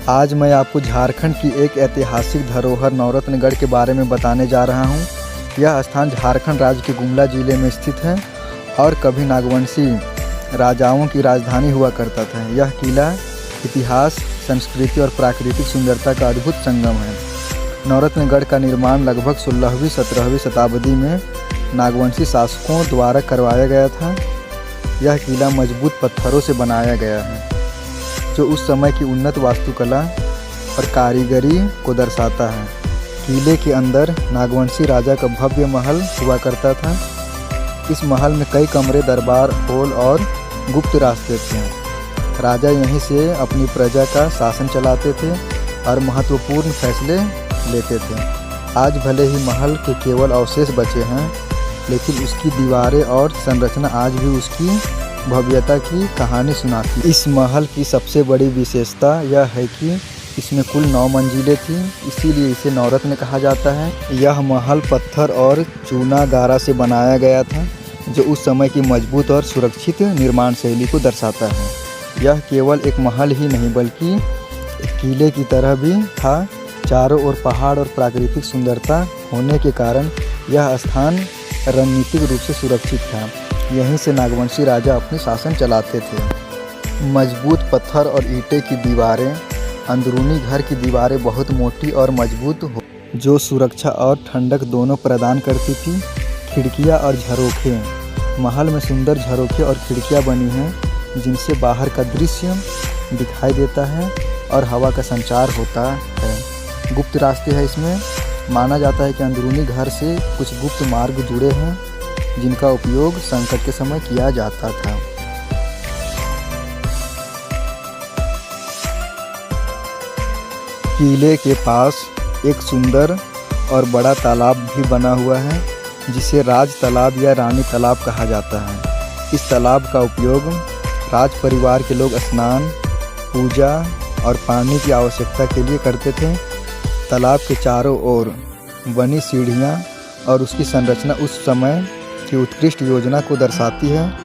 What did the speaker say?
आज मैं आपको झारखंड की एक ऐतिहासिक धरोहर नौरत्नगढ़ के बारे में बताने जा रहा हूँ। यह स्थान झारखंड राज्य के गुमला जिले में स्थित है और कभी नागवंशी राजाओं की राजधानी हुआ करता था। यह किला इतिहास, संस्कृति और प्राकृतिक सुंदरता का अद्भुत संगम है। नौरत्नगढ़ का निर्माण लगभग 16वीं-17वीं शताब्दी में नागवंशी शासकों द्वारा करवाया गया था। यह किला मजबूत पत्थरों से बनाया गया है जो उस समय की उन्नत वास्तुकला और कारीगरी को दर्शाता है। किले के अंदर नागवंशी राजा का भव्य महल हुआ करता था। इस महल में कई कमरे, दरबार हॉल और गुप्त रास्ते थे। राजा यहीं से अपनी प्रजा का शासन चलाते थे और महत्वपूर्ण फैसले लेते थे। आज भले ही महल के केवल अवशेष बचे हैं, लेकिन उसकी दीवारें और संरचना आज भी उसकी भव्यता की कहानी सुनाती है। इस महल की सबसे बड़ी विशेषता यह है कि इसमें कुल 9 मंजिलें थीं, इसीलिए इसे नवरत्न कहा जाता है। यह महल पत्थर और चूना गारा से बनाया गया था, जो उस समय की मजबूत और सुरक्षित निर्माण शैली को दर्शाता है। यह केवल एक महल ही नहीं बल्कि एक किले की तरह भी था। चारों ओर पहाड़ और प्राकृतिक सुंदरता होने के कारण यह स्थान रणनीतिक रूप से सुरक्षित था। यहीं से नागवंशी राजा अपनी शासन चलाते थे। मजबूत पत्थर और ईंटें की दीवारें, अंदरूनी घर की दीवारें बहुत मोटी और मजबूत हो, जो सुरक्षा और ठंडक दोनों प्रदान करती थी। खिड़कियां और झरोखे, महल में सुंदर झरोखे और खिड़कियां बनी हैं, जिनसे बाहर का दृश्य दिखाई देता है और हवा का संचार होता है। गुप्त रास्ते हैं इसमें। माना जाता है कि अंदरूनी घर से कुछ गुप्त मार्ग जुड़े हैं, जिनका उपयोग संकट के समय किया जाता था। किले के पास एक सुंदर और बड़ा तालाब भी बना हुआ है, जिसे राज तालाब या रानी तालाब कहा जाता है। इस तालाब का उपयोग राज परिवार के लोग स्नान, पूजा और पानी की आवश्यकता के लिए करते थे। तालाब के चारों ओर बनी सीढ़ियाँ और उसकी संरचना उस समय की उत्कृष्ट योजना को दर्शाती है।